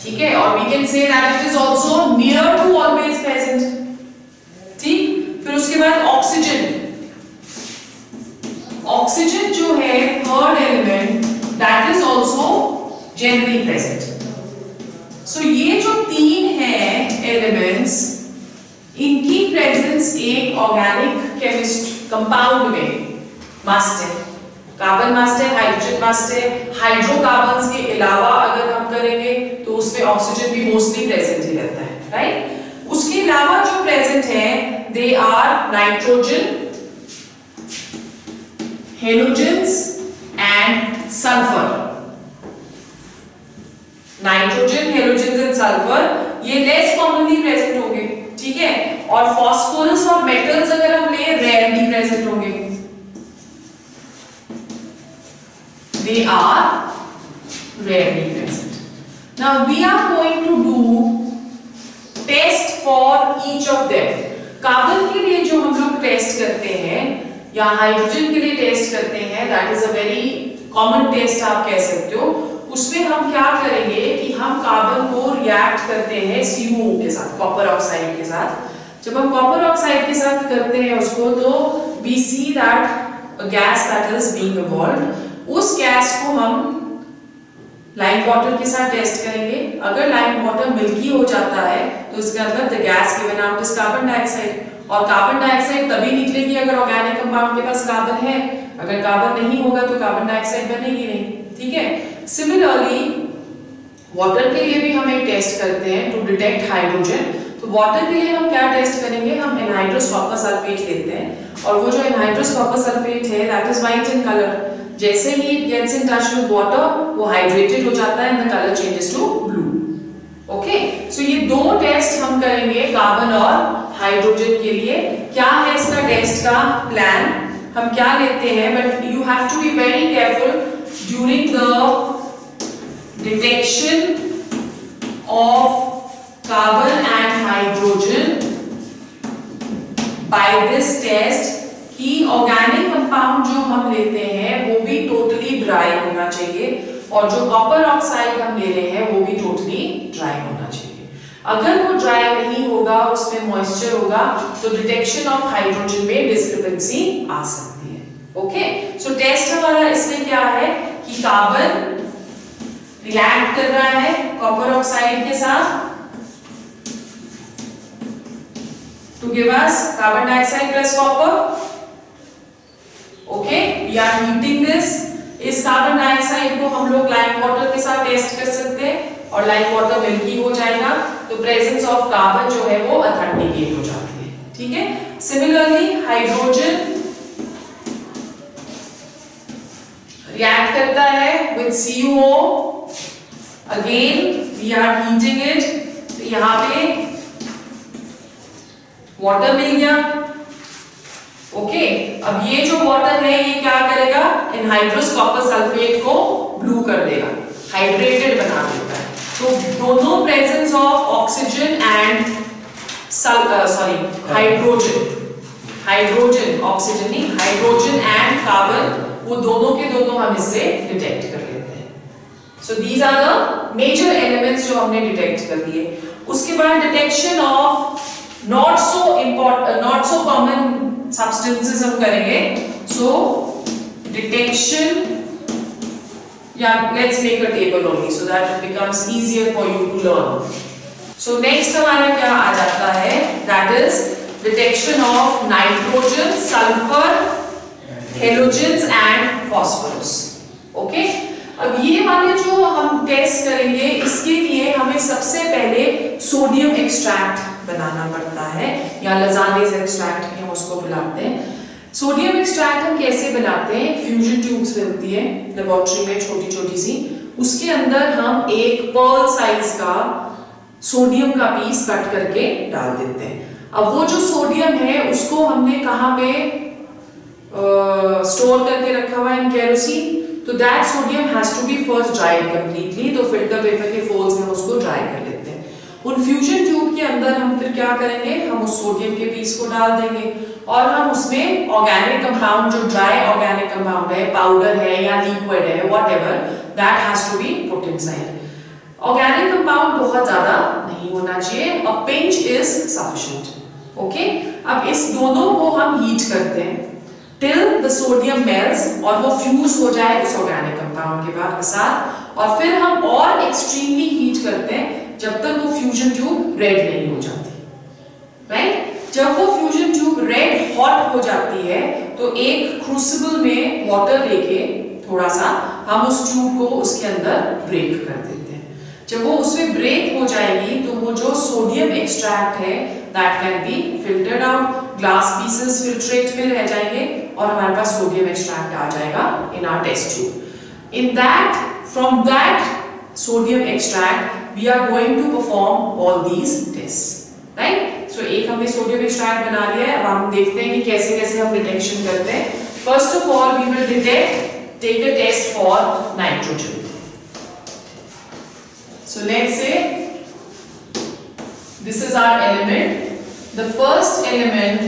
ठीक है, और we can say that it is also near to always present, ठीक। फिर उसके बाद oxygen. Oxygen जो है third element, that is also generally present. So ये जो 3 हैं एलिमेंट्स, इनकी प्रेजेंस एक ऑर्गेनिक केमिस्ट कंपाउंड में मस्ट है। कार्बन मस्ट है, हाइड्रोजन मस्ट है। हाइड्रोकार्बन्स के अलावा अगर हम करेंगे तो उसमें ऑक्सीजन भी मोस्टली प्रेजेंट ही रहता है, राइट। उसके अलावा जो प्रेजेंट है they are nitrogen, halogens and sulphur. Nitrogen, halogens and sulphur ये लेस कॉमनली प्रेजेंट होंगे, ठीक है। और फास्फोरस और मेटल्स अगर हम ले रेयरली प्रेजेंट होंगे, they are rarely present. Now we are going to do test for each of them. Carbon के लिए जो हम लोग टेस्ट करते हैं या हाइड्रोजन के लिए टेस्ट करते हैं, that is a very common test आप कह सकते हो। उसमें हम क्या करेंगे कि हम कार्बन को रिएक्ट करते हैं CuO के साथ, कॉपर ऑक्साइड के साथ। जब हम कॉपर ऑक्साइड के साथ करते हैं उसको, तो we see that a gas that is being evolved, उस गैस को हम लाइम वाटर के साथ टेस्ट करेंगे। अगर लाइम वाटर मिल्की हो जाता है तो इसका मतलब the gas given out is carbon dioxide, और कार्बन डाइऑक्साइड तभी निकलेगी अगर ऑर्गेनिक कंपाउंड के पास कार्बन है। अगर कार्बन नहीं होगा तो कार्बन डाइऑक्साइड बनेगी नहीं, ठीक है। सिमिलरली वाटर के लिए भी हम एक टेस्ट करते हैं टू डिटेक्ट हाइड्रोजन। तो वाटर के लिए हम क्या टेस्ट करेंगे, हम एनहाइड्रस कॉपर सल्फेट लेते हैं, और वो जो एनहाइड्रस कॉपर सल्फेट है that is white in colour. जैसे ही it gets in touch with water, वो हाइड्रेटेड हो जाता है and the color changes to blue. Okay, so ये 2 टेस्ट हम करेंगे कार्बन और हाइड्रोजन के लिए। क्या है इसका टेस्ट का प्लान, हम क्या लेते हैं, but you have to be very careful during the detection of carbon and hydrogen by this test कि ऑर्गेनिक कंपाउंड जो हम लेते हैं वो भी टोटली ड्राई होना चाहिए, और जो कॉपर ऑक्साइड हम ले रहे हैं वो भी टोटली ड्राई होना चाहिए। अगर वो ड्राई नहीं होगा, उसमें मॉइस्चर होगा, तो डिटेक्शन ऑफ हाइड्रोजन में डिस्क्रिपेंसी आ सकती है। ओके, सो टेस्ट हमारा इसमें क्या है कि कार्बन रिएक्ट कर रहा है कॉपर ऑक्साइड के साथ to give us carbon dioxide plus copper. Okay, we are heating this. इस कार्बन डाइऑक्साइड को हम लोग लाइम वाटर के साथ टेस्ट कर सकते हैं। और लाइक वाटर मिल्की हो जाएगा, तो प्रेजेंस ऑफ कार्बन जो है वो ऑथेंटिकेट हो जाती है, ठीक है। सिमिलरली हाइड्रोजन रिएक्ट करता है with CuO, again we are heating it, तो यहां पे वाटर मिल गया, ओके। अब ये जो वाटर है ये क्या करेगा, एनहाइड्रस कॉपर सल्फेट को ब्लू कर देगा, हाइड्रेटेड बना देता है। तो दोनों presence of oxygen and hydrogen oxygen नहीं, हाइड्रोजन एंड कार्बन, वो दोनों के दोनों हम इससे डिटेक्ट कर लेते हैं। So these are the major elements जो हमने डिटेक्ट कर दिए। उसके बाद detection of not so common substances हम करेंगे। So detection, yeah, let's make a table only so that it becomes easier for you to learn. So next हमारा क्या आ जाता है, that is detection of nitrogen, sulfur, halogens and phosphorus. Okay? अब ये वाले जो हम टेस्ट करेंगे इसके लिए हमें सबसे पहले सोडियम एक्सट्रैक्ट बनाना पड़ता है, या लजानेज एक्सट्रैक्ट भी हम उसको बुलाते हैं। सोडियम एक्सट्रैक्ट हम कैसे बनाते हैं, फ्यूजन ट्यूब्स मिलती है लेबोरेटरी में छोटी छोटी सी, उसके अंदर हम एक पर्ल साइज का सोडियम का पीस कट करके डाल देते हैं। अब वो जो सोडियम है उसको हमने कहाँ पे स्टोर करके रखा हुआ है, इन केरोसिन, तो that sodium has to be first dried completely, तो फिल्टर पेपर के फोल्ड्स में उसको ड्राई कर लेते हैं। उन फ्यूजन ट्यूब के अंदर हम फिर क्या करेंगे, हम उस सोडियम के पीस को डाल देंगे और हम उसमें ऑर्गेनिक कंपाउंड, जो ड्राई ऑर्गेनिक कंपाउंड है, पाउडर है या लिक्विड है, whatever, that has to be put inside. Organic compound बहुत ज्यादा नहीं होना चाहिए, a pinch is sufficient, okay. अब इस दोनों को हम हीट करते हैं टिल द सोडियम मेल्ट्स, और वो फ्यूज हो जाए उस ऑर्गेनिक कंपाउंड के साथ, और फिर हम और एक्सट्रीमली हीट करते हैं जब तक वो फ्यूजन ट्यूब रेड नहीं हो जाती, राइट। जब वो फ्यूजन ट्यूब रेड हॉट हो जाती है तो एक क्रूसिबल में वाटर लेके थोड़ा सा हम उस ट्यूब को उसके अंदर ब्रेक कर देते हैं। जब वो उसमें ब्रेक हो जाएगी तो वो जो सोडियम एक्सट्रैक्ट है that can be filtered out, glass pieces filtrate में रह जाएंगे और हमारे पास सोडियम एक्सट्रैक्ट आ जाएगा in our test tube. In that, from that sodium extract we are going to perform all these tests, right? So एक हमने sodium extract बना लिया है, अब हम देखते हैं कि कैसे कैसे हम डिटेक्शन करते हैं। First of all we will take a test for nitrogen. So let's say this is our element. The first element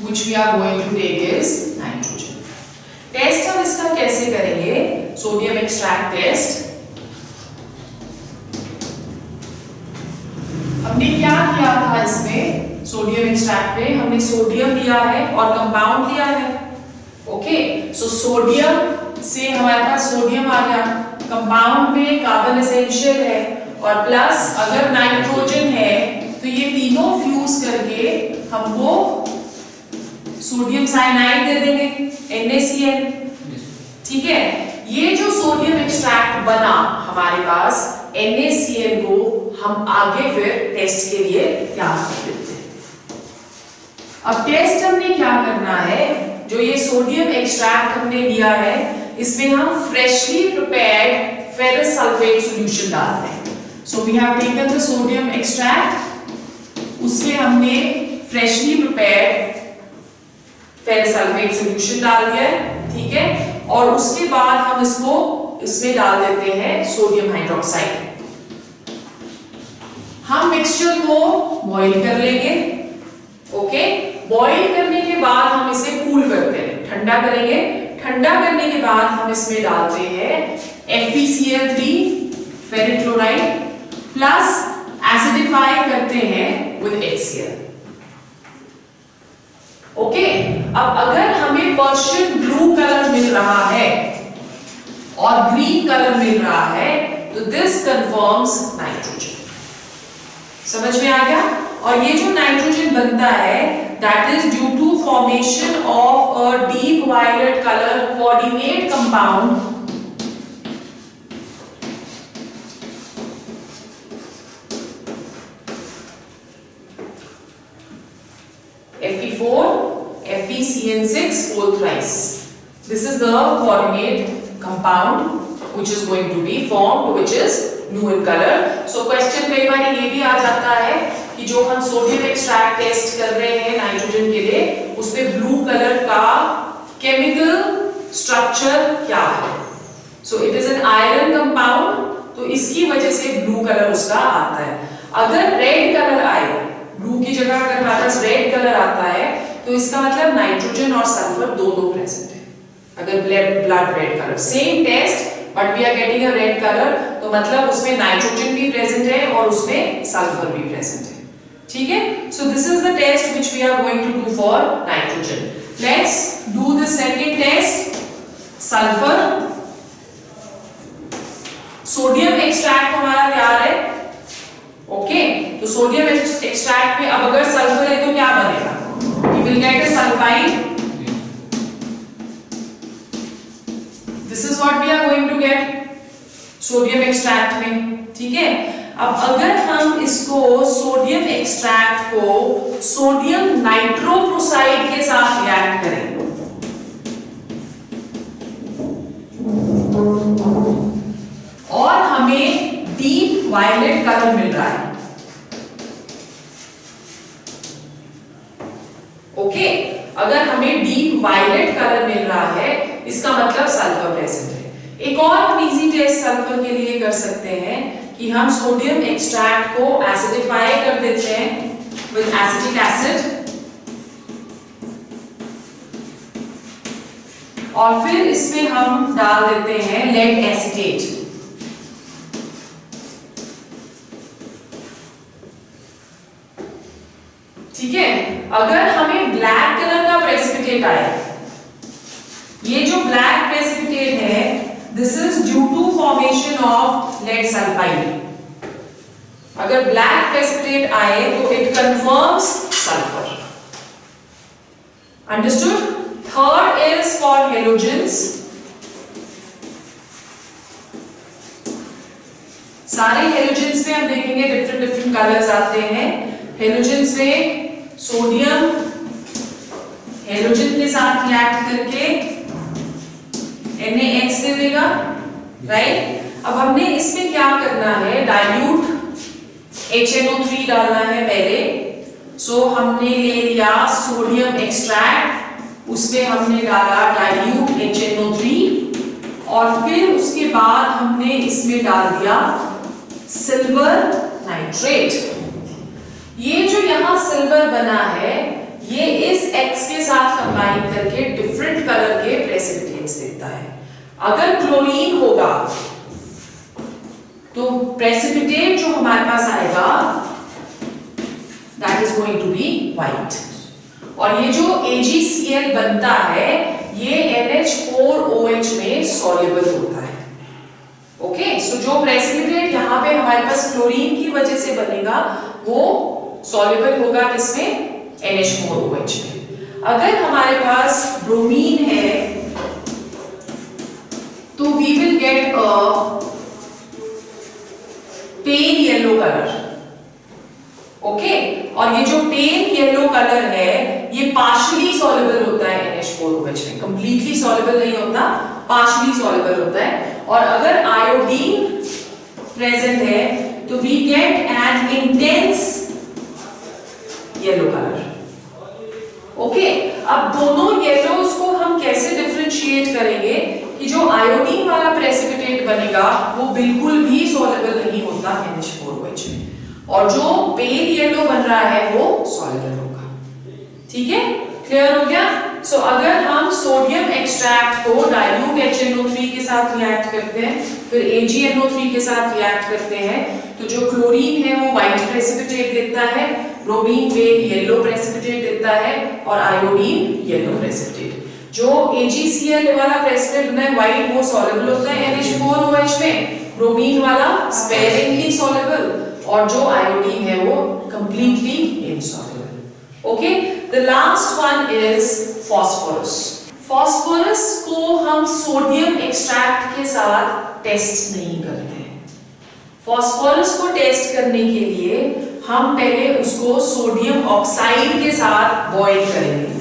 which we are going to take is nitrogen. Test हम इसका कैसे करेंगे, सोडियम एक्सट्रैक्ट टेस्ट। हमने क्या किया था इसमें, sodium extract में हमने सोडियम लिया है और कंपाउंड लिया है, ओके। सो सोडियम से हमारे पास सोडियम आ गया, कंपाउंड में कार्बन एसेंशियल है और प्लस अगर नाइट्रोजन है तो ये तीनों फ्यूज करके हमको सोडियम साइनाइड दे देंगे, NaCl, ठीक है। ये जो सोडियम एक्सट्रैक्ट बना हमारे पास, NaCl को हम आगे फिर टेस्ट के लिए तैयार कर देते हैं। अब टेस्ट हमने क्या करना है, जो ये सोडियम एक्सट्रैक्ट हमने लिया है इसमें हम freshly prepared ferrous sulphate solution डालते हैं। So we have taken the sodium extract, उसमें हमने freshly prepared ferrous sulphate solution डाल दिया है, ठीक है। और उसके बाद हम इसमें डाल देते हैं सोडियम हाइड्रोक्साइड। हम मिक्सचर को बॉईल कर लेंगे, ओके। बॉईल करने के बाद हम इसे कूल करते हैं, ठंडा करेंगे। ठंडा करने के बाद हम इसमें डालते हैं FeCl3 ferric chloride plus acidify करते हैं विद HCl, ओके। अब अगर हमें पर्शियन ब्लू कलर मिल रहा है और ग्रीन कलर मिल रहा है तो दिस कंफर्म्स नाइट्रोजन। समझ में आ गया? और ये जो नाइट्रोजन बनता है that is due to formation of a deep violet colour coordinate compound Fe4 FeCN6 whole thrice. This is the coordinate compound which is going to be formed, which is blue in color. So question कई बार ये भी आ जाता है कि जो हम sodium extract test कर रहे हैं नाइट्रोजन के लिए, उसमें ब्लू कलर का केमिकल स्ट्रक्चर क्या है. So it is an iron compound, तो इसकी वजह से ब्लू कलर उसका आता है. अगर रेड कलर आए, ब्लू की जगह अगर हमारे पास रेड कलर आता है, तो इसका मतलब नाइट्रोजन और सल्फर दोनों प्रेजेंट है. अगर blood red colour, same test but we are getting a red colour, तो मतलब उसमें नाइट्रोजन भी प्रेजेंट है और उसमें सल्फर भी प्रेजेंट है. ठीक है. So this is the test which we are going to do for nitrogen. Let's do the second test, sulphur. Sodium extract हमारा तैयार है. ओके, तो सोडियम एक्सट्रैक्ट में अब अगर सल्फर है तो क्या बनेगा? You will get a sulfide. This is what we are going to get sodium extract में. ठीक है. अब अगर हम इसको सोडियम एक्सट्रैक्ट को सोडियम नाइट्रोक्लोराइड के साथ रिएक्ट करें, और हमें डीप वायलेट कलर मिल रहा है. ओके, अगर हमें डीप वायलेट कलर मिल रहा है, इसका मतलब सल्फर प्रेजेंट है. एक और हम इजी टेस्ट सल्फर के लिए कर सकते हैं कि हम सोडियम एक्सट्रैक्ट को एसिडिफाई कर देते हैं विद एसिटिक एसिड, और फिर इसमें हम डाल देते हैं लेड एसीटेट. ठीक है. अगर हमें ब्लैक कलर का प्रेसिपिटेट आए, ये जो ब्लैक प्रेसिपिटेट है, this is due to formation of lead sulphide. अगर ब्लैक प्रेसिपिटेट आए तो it confirms sulphur. Understood. Third is for halogens. सारे हेलोजेंस में हम देखेंगे डिफरेंट कलर्स आते हैं. हेलोजेंस में सोडियम हेलोजन के साथ रिएक्ट करके NaX दे देगा, राइट. अब हमने इसमें क्या करना है, डाइल्यूट HNO3 डालना है पहले. सो हमने ले लिया सोडियम एक्सट्रैक्ट, उसमें हमने डाला डाइल्यूट HNO3, और फिर उसके बाद हमने इसमें डाल दिया सिल्वर नाइट्रेट. ये जो यहां सिल्वर बना है, ये इस X के साथ कंबाइन करके डिफरेंट कलर के प्रेसिपिटेट्स देता है. अगर क्लोरीन होगा तो प्रेसिपिटेट जो हमारे पास आएगा that is going to be white. और ये जो AgCl बनता है, ये NH4OH में सॉल्युबल होता है. ओके, सो जो प्रेसिपिटेट यहाँ पे हमारे पास क्लोरीन की वजह से बनेगा, वो सॉल्युबल होगा किसमें? NH4OH में. अगर हमारे पास ब्रोमीन है तो we will get a pale yellow colour. Okay, और ये जो पेल येलो कलर है, ये पार्शियली सॉल्युबल होता है NH4OH में. कंप्लीटली सॉल्युबल नहीं होता, पार्शियली सॉल्युबल होता है. और अगर आयोडीन प्रेजेंट है तो we get an intense yellow colour. Okay, अब दोनों येलोस को हम कैसे डिफरेंशिएट करेंगे कि जो आयोडीन वाला प्रेसिपिटेट बनेगा वो बिल्कुल भी सॉल्युबल नहीं होता NH4OH में, और जो पेल येलो बन रहा है वो सॉल्युबल होगा. ठीक है, क्लियर हो गया. सो अगर हम सोडियम एक्सट्रैक्ट को डाइल्यूट HNO3 के साथ रिएक्ट करते हैं, फिर AgNO3 के साथ रिएक्ट करते हैं, तो जो क्लोरीन है वो व्हाइट प्रेसिपिटेट देता है, ब्रोमीन पेल येलो प्रेसिपिटेट देता है, और आयोडीन येलो प्रेसिपिटेट. जो AgCl वाला प्रेसिपिटेट बना है व्हाइट, वो सॉल्युबल होता है NH4OH में, ब्रोमीन वाला स्पेरिंगली सॉल्युबल, और जो आयोडीन है वो completely insoluble. Okay, the last one is phosphorus. Phosphorus को हम सोडियम एक्सट्रैक्ट के साथ टेस्ट नहीं करते हैं. फॉस्फोरस को टेस्ट करने के लिए हम पहले उसको सोडियम ऑक्साइड के साथ बॉयल करेंगे।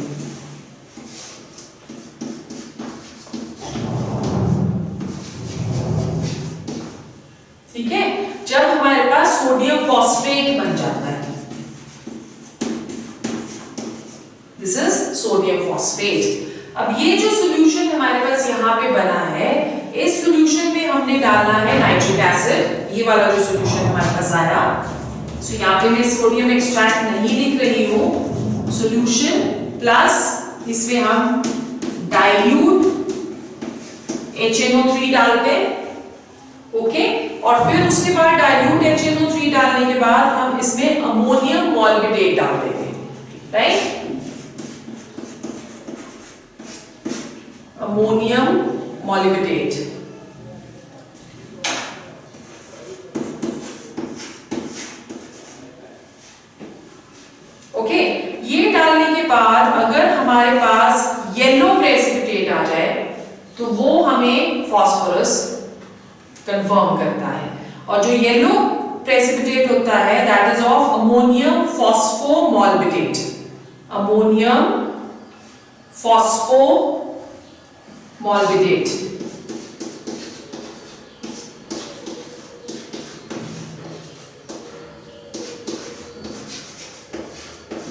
ठीक है, जब हमारे पास सोडियम फॉस्फेट बन जाता है, दिस इज सोडियम फॉस्फेट। अब ये जो सॉल्यूशन हमारे पास यहाँ पे बना है, इस सॉल्यूशन में हमने डालना है नाइट्रिक एसिड। ये वाला जो सॉल्यूशन हमारे पास आया, सो यहाँ पे मैं सोडियम एक्सट्रैक्ट नहीं लिख रही हूँ, सॉल्यूशन प्लस इसमें हम डाइल्यूट HNO3 डालते हैं। ओके, और फिर उसके बाद डाइल्यूट HNO3 डालने के बाद हम इसमें अमोनियम मॉल्बिडेट डाल देंगे, राइट? अमोनियम मॉलिब्डेट। ओके, ये डालने के बाद अगर हमारे पास येलो प्रेसिपिटेट आ जाए तो वो हमें फॉस्फोरस कंफर्म करता है, और जो येलो प्रेसिपिटेट होता है that is of ammonium phosphomolybdate. Ammonium phosphomolybdate.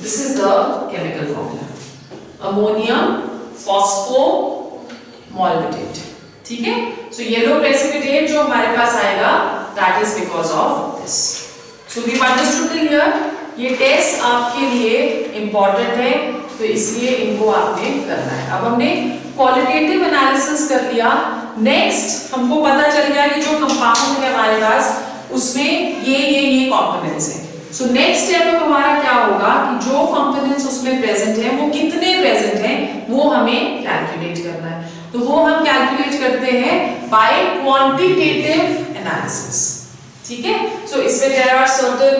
This is the chemical formula, ammonium phosphomolybdate. ठीक है, सो येलो प्रेसिपिटेट जो हमारे पास आएगा that is because of this. So we understood till here. ये टेस्ट आपके लिए इंपॉर्टेंट है, तो इसलिए इनको आपने करना है। अब हमने क्वालिटेटिव एनालिसिस कर लिया। नेक्स्ट हमको पता चल गया कि जो कंपाउंड है हमारे पास उसमें ये कंपोनेंट्स हैं। सो नेक्स्ट स्टेप अब हमारा क्या होगा कि जो कंपोनेंट्स उसमें प्रेजेंट हैं वो कितने प्रेजेंट हैं वो हमें कैलकुलेट करना है। तो वो हम कैलकुलेट करते हैं बाय क्वांटिटेटिव एनालिसिस। ठीक है, सो इसमें there are certain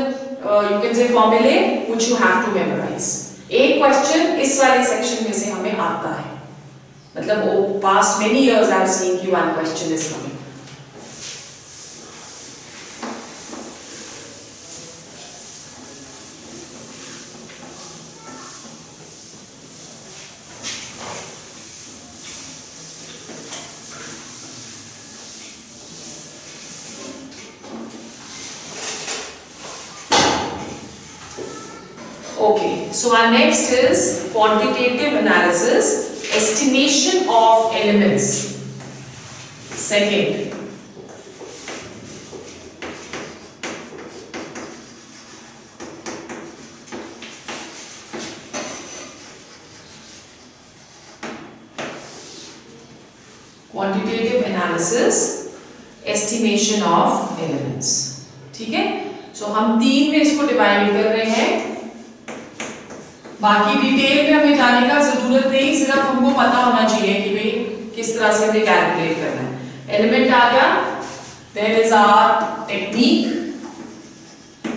you can say formulae which you have to memorize. एक क्वेश्चन इस वाले सेक्शन में से हमें आता है, मतलब past many years I have seen कि one question is coming. Okay, so our next is quantitative analysis, estimation of elements. Second, quantitative analysis, estimation of elements. ठीक है, so हम तीन में इसको डिवाइड कर रहे हैं। बाकी डिटेल में हमें जाने का जरूरत नहीं, सिर्फ हमको पता होना चाहिए कि भाई किस तरह से हमें कैलकुलेट करना है। एलिमेंट आ गया, there is our technique,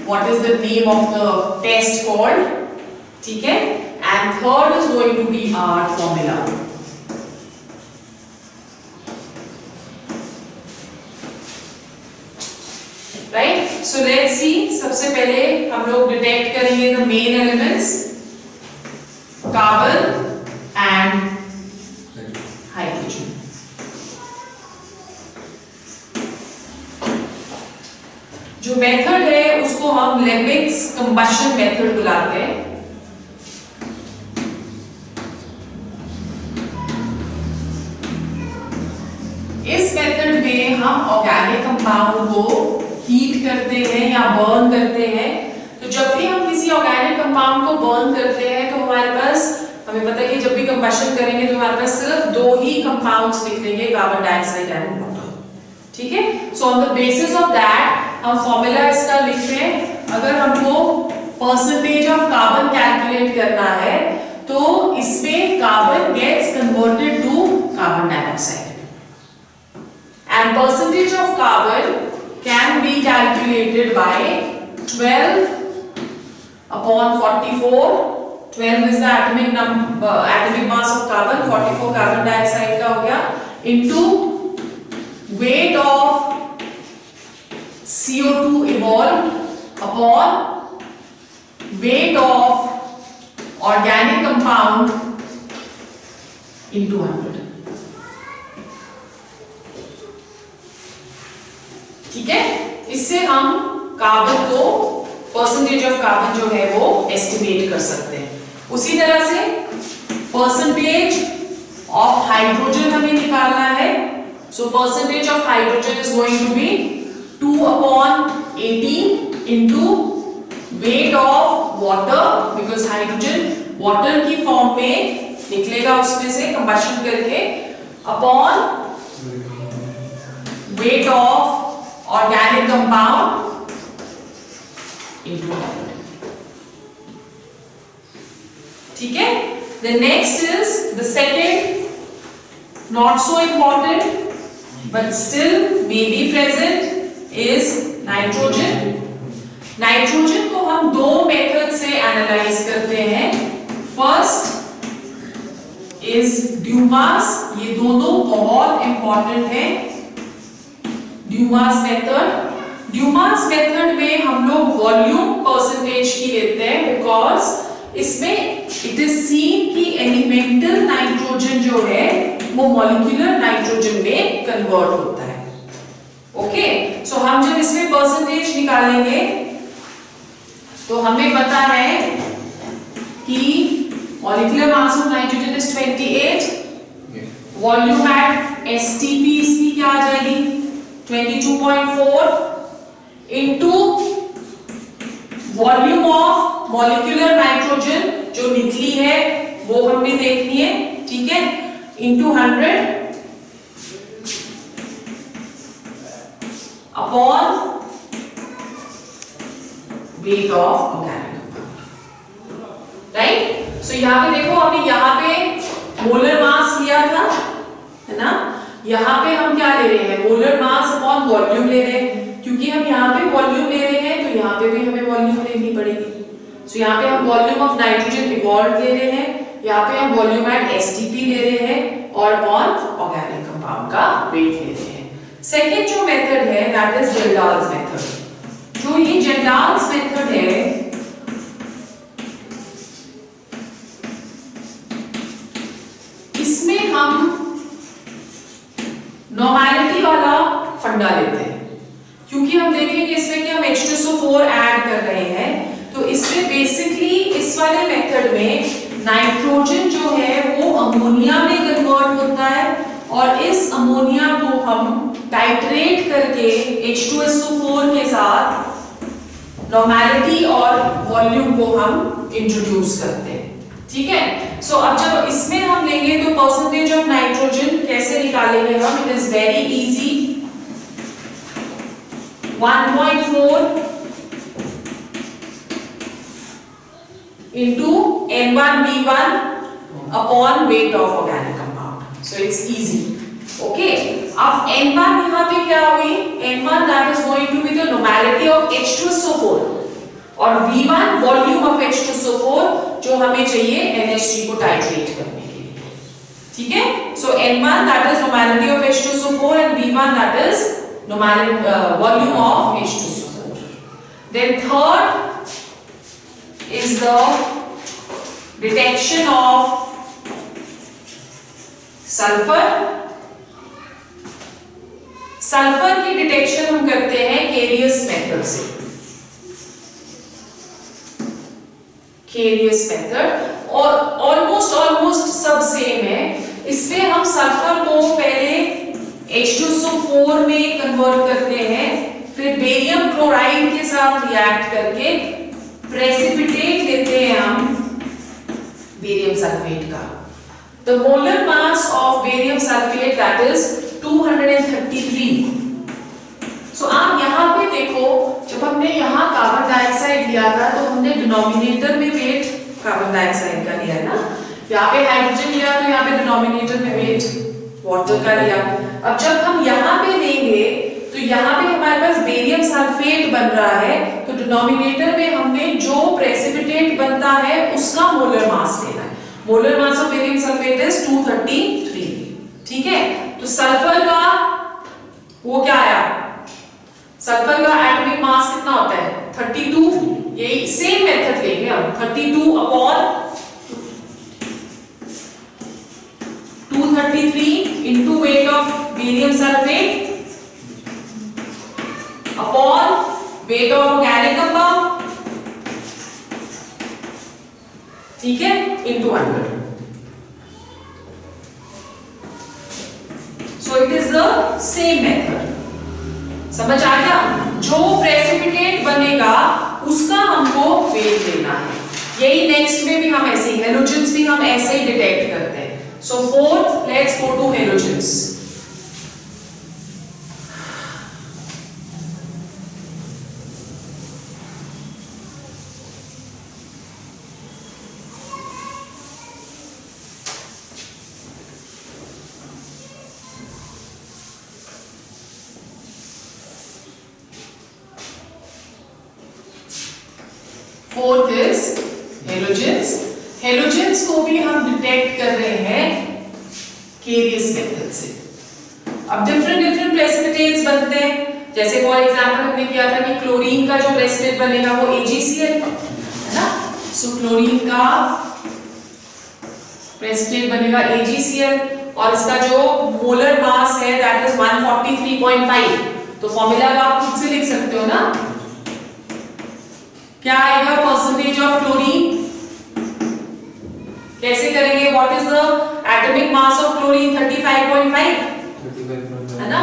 what is the name of the test called, ठीक है, and third is going to be our formula. Right, so let's see. सबसे पहले हम लोग डिटेक्ट करेंगे the main elements, carbon and hydrogen. जो method है उसको हम लेबिग्स कंबशन मेथड बुलाते हैं। इस मेथड में हम ऑर्गेनिक कंपाउंड को हीट करते हैं या बर्न करते हैं। तो जब भी हम किसी ऑर्गेनिक कंपाउंड को बर्न करते हैं तो हमारे पास, हमें पता है कि जब भी कंबशन करेंगे तो हमारे पास सिर्फ दो ही कंपाउंड्स निकलेंगे, कार्बन डाइऑक्साइड एंड वाटर। ठीक है, so on the basis of that हम फॉर्मूला इसका लिख रहे हैं। अगर हमको परसेंटेज ऑफ कार्बन कैलकुलेट करना है तो इसमें carbon gets converted to carbon dioxide, and percentage of carbon can be calculated by 12 upon 44. 12 is the atomic number, atomic mass of carbon, 44 carbon dioxide का हो गया, into weight of CO2 evolved upon weight of organic compound into 100. ठीक है, इससे हम carbon को percentage of carbon जो है वो एस्टिमेट कर सकते हैं। उसी तरह से परसेंटेज ऑफ हाइड्रोजन हमें निकालना है। So percentage of hydrogen is going to be 2/18 into weight of water, because hydrogen water की फॉर्म में निकलेगा उसमें से कंबशन करके, upon weight of organic compound into 100. ठीक है, the next is the second, not so important but still may be present, is nitrogen. Nitrogen को हम दो मेथड से एनालाइज करते हैं। फर्स्ट इज ड्यूमास, ये दोनों बहुत इंपॉर्टेंट है। ड्यूमास मेथड, ड्यूमास मेथड में हम लोग वॉल्यूम परसेंटेज की लेते हैं, बिकॉज इसमें इट इज सीन कि एलिमेंटल नाइट्रोजन जो है वो मॉलिक्यूलर नाइट्रोजन में कन्वर्ट होता है। ओके, सो हम जब इसमें परसेंटेज निकालेंगे तो हमें पता है कि molecular mass of nitrogen is 28, volume at STP इसकी क्या आ जाएगी 22.4 into volume of molecular nitrogen जो निकली है वो हमने देखनी है, ठीक है, into 100 upon weight of organic compound, राइट। सो यहाँ पे देखो, हमने यहाँ पे मोलर मास लिया था, है ना, यहाँ पे हम क्या ले रहे हैं, मोलर मास अपॉन वॉल्यूम ले रहे हैं, क्योंकि हम यहाँ पे वॉल्यूम ले रहे हैं तो यहाँ पे भी हमें वॉल्यूम लेनी पड़ेगी। सो यहाँ पे हम वॉल्यूम ऑफ नाइट्रोजन इवॉल्व ले रहे हैं, यहाँ पे हम वॉल्यूम एट एसटीपी ले रहे हैं और अपॉन ऑर्गेनिक कंपाउंड का वेट ले रहे हैं। सेकेंड जो मेथड है दैट इज जेंडाल्स मेथड। जो ये जेंडाल्स मेथड है, इसमें हम नॉर्मैलिटी वाला फंडा लेते हैं, क्योंकि हम देखेंगे इसमें कि हम H2SO4 ऐड कर रहे हैं, तो इसमें बेसिकली इस वाले मेथड में नाइट्रोजन जो है वो अमोनिया में कन्वर्ट होता है और इस अमोनिया को हम टाइट्रेट करके H2SO4 के साथ नॉर्मैलिटी और वॉल्यूम को हम इंट्रोड्यूस करते हैं, ठीक है। सो अब जब इसमें हम लेंगे तो परसेंटेज ऑफ नाइट्रोजन कैसे निकालेंगे हम, it is very easy, 1.4 into N1B1 upon weight of organic compound, so it's easy, okay। अब N1 यहाँ पे क्या हुई, N1 that is going to be the normality of H2SO4 और V1 volume of H2SO4 जो हमें चाहिए NH3 को टाइट्रेट करने के लिए, ठीक है। So N1 that is normality of H2SO4 and V1 that is normality volume of H2SO4. Then third is the detection of sulfur। Sulphur की डिटेक्शन हम करते हैं केरियस मेथड से। केरियस मेथड और ऑलमोस्ट सब सेम है। इसमें हम सल्फर को पहले H2SO4 में कन्वर्ट करते हैं, फिर बेरियम क्लोराइड के साथ रिएक्ट करके प्रेसिपिटेट देते हैं हम बेरियम सल्फेट का। The molar mass of barium sulfate that is 233। सो आप यहाँ पे देखो, जब हमने यहाँ कार्बन डाइऑक्साइड लिया था तो हमने डिनोमिनेटर में वेट कार्बन डाइऑक्साइड का लिया ना, यहाँ पे हाइड्रोजन लिया तो यहाँ पे डिनोमिनेटर में वेट वाटर का लिया। अब जब हम यहाँ पे लेंगे तो यहाँ पे हमारे पास बेरियम सल्फेट बन रहा है, तो डिनोमिनेटर में हमने जो प्रेसिपिटेट बनता है उसका मोलर मास लेना है। Molar mass of barium sulphate is 233, ठीक है। तो सल्फर का वो क्या आया, सल्फर का एटॉमिक मास कितना होता है 32, यही सेम मेथड लेंगे हम 32 upon 233 into weight of barium sulfate upon weight of organic compound, ठीक है, into 100. So it is the same method. समझ आ गया? जो प्रेसिपिटेट बनेगा उसका हमको वेट लेना है. यही नेक्स्ट में भी हम ऐसे ही हेलोजेंस भी हम ऐसे ही डिटेक्ट करते हैं. So fourth, let's go to halogens. Fourth is halogens. Halogens को भी हम डिटेक्ट कर रहे हैं केरियस मेथड से. अब डिफरेंट प्रेसिपिटेट्स बनते हैं. जैसे फॉर एग्जांपल हमने किया था कि क्लोरीन का जो प्रेसिपिटेट बनेगा वो AgCl है ना. सो क्लोरीन का प्रेसिपिटेट बनेगा AgCl और इसका जो मोलर मास है दैट इज 143.5. तो फॉर्मूला आप खुद से लिख सकते हो ना. क्या आएगा परसेंटेज ऑफ क्लोरीन कैसे करेंगे? What is the atomic mass of chlorine 35.5 है ना.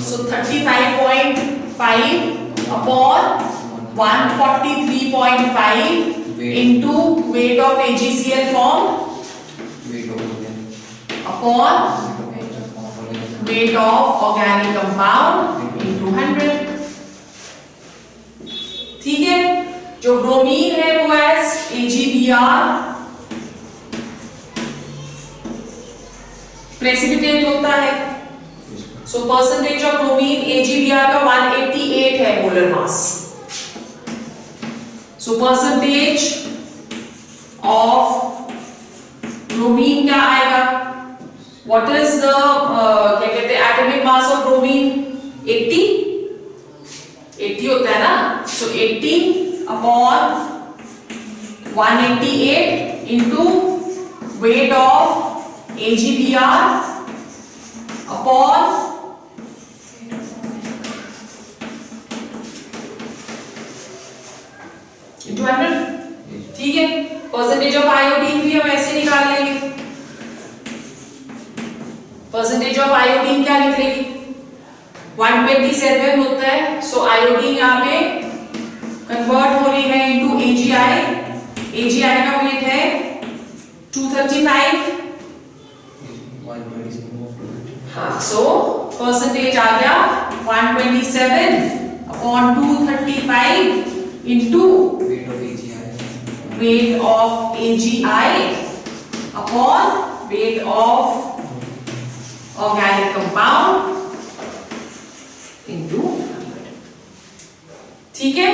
सो 35.5 upon 143.5 into weight of AgCl form upon weight of organic compound into 100. ठीक है. जो ब्रोमीन है वो एज AgBr प्रेसिपिटेट होता है. So percentage of bromine AgBr का 188 है molar mass. So percentage of bromine क्या आएगा? व्हाट इज द क्या कहते हैं एटॉमिक मास ऑफ ब्रोमीन 80 होता है ना. सो 80 upon 188 into weight of AgBr upon into 100. ठीक है. परसेंटेज ऑफ आयोडीन भी हम ऐसे निकाल लेंगे. परसेंटेज ऑफ आयोडीन क्या निकलेगी? 127 होता है. सो आयोडीन यहाँ पे कन्वर्ट हो रही है इनटू AgI. AgI का वेट है 235. हाँ. सो परसेंटेज आ गया 127 upon 235 into weight of AgI upon weight of organic compound into 100. ठीक है.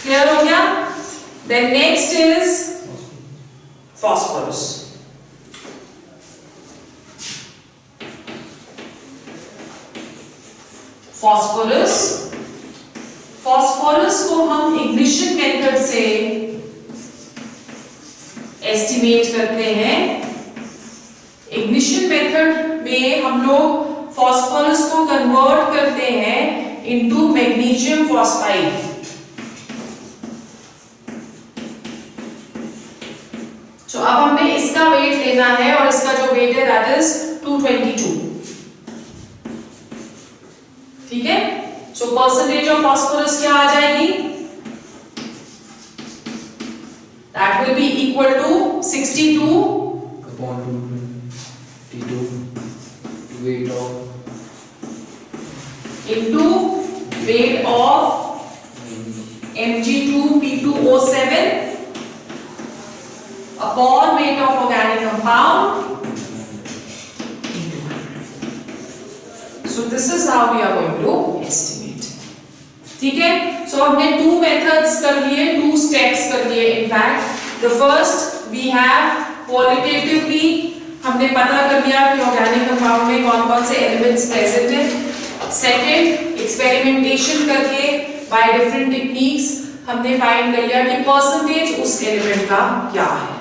क्लियर हो गया? Then next is phosphorus. Phosphorus को हम इग्निशन मेथड से एस्टिमेट करते हैं. इग्निशन मेथड में हम लोग फॉस्फोरस को कन्वर्ट करते हैं इनटू मैग्नीशियम फॉस्फाइड. तो अब हमें इसका वेट लेना है और इसका जो वेट है दैट इज 222. ठीक है. सो परसेंटेज ऑफ फॉस्फोरस क्या आ जाएगी? That will be equal to 62 upon 222 weight of into weight of Mg2P2O7 upon weight of organic compound. So this is how we are going to estimate. ठीक है. So हमने two methods कर लिए, two steps कर लिए. In fact, the first we have qualitatively हमने पता कर लिया कि ऑर्गेनिक कंपाउंड में कौन कौन से एलिमेंट्स प्रेजेंट हैं. सेकेंड, एक्सपेरिमेंटेशन करके बाय डिफरेंट टेक्निक्स हमने फाइंड कर लिया कि परसेंटेज उस एलिमेंट का क्या है।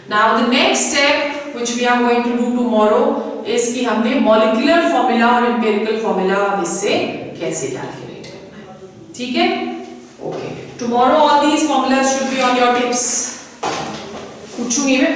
Now the next step which we are going to do tomorrow is कि हमने मॉलिक्यूलर फॉर्मूला और एम्पिरिकल फॉर्मूला इससे कैसे कैलकुलेट करना है। ठीक है, okay. Tomorrow all these formulas should be on your tips. पूछूंगी मैं।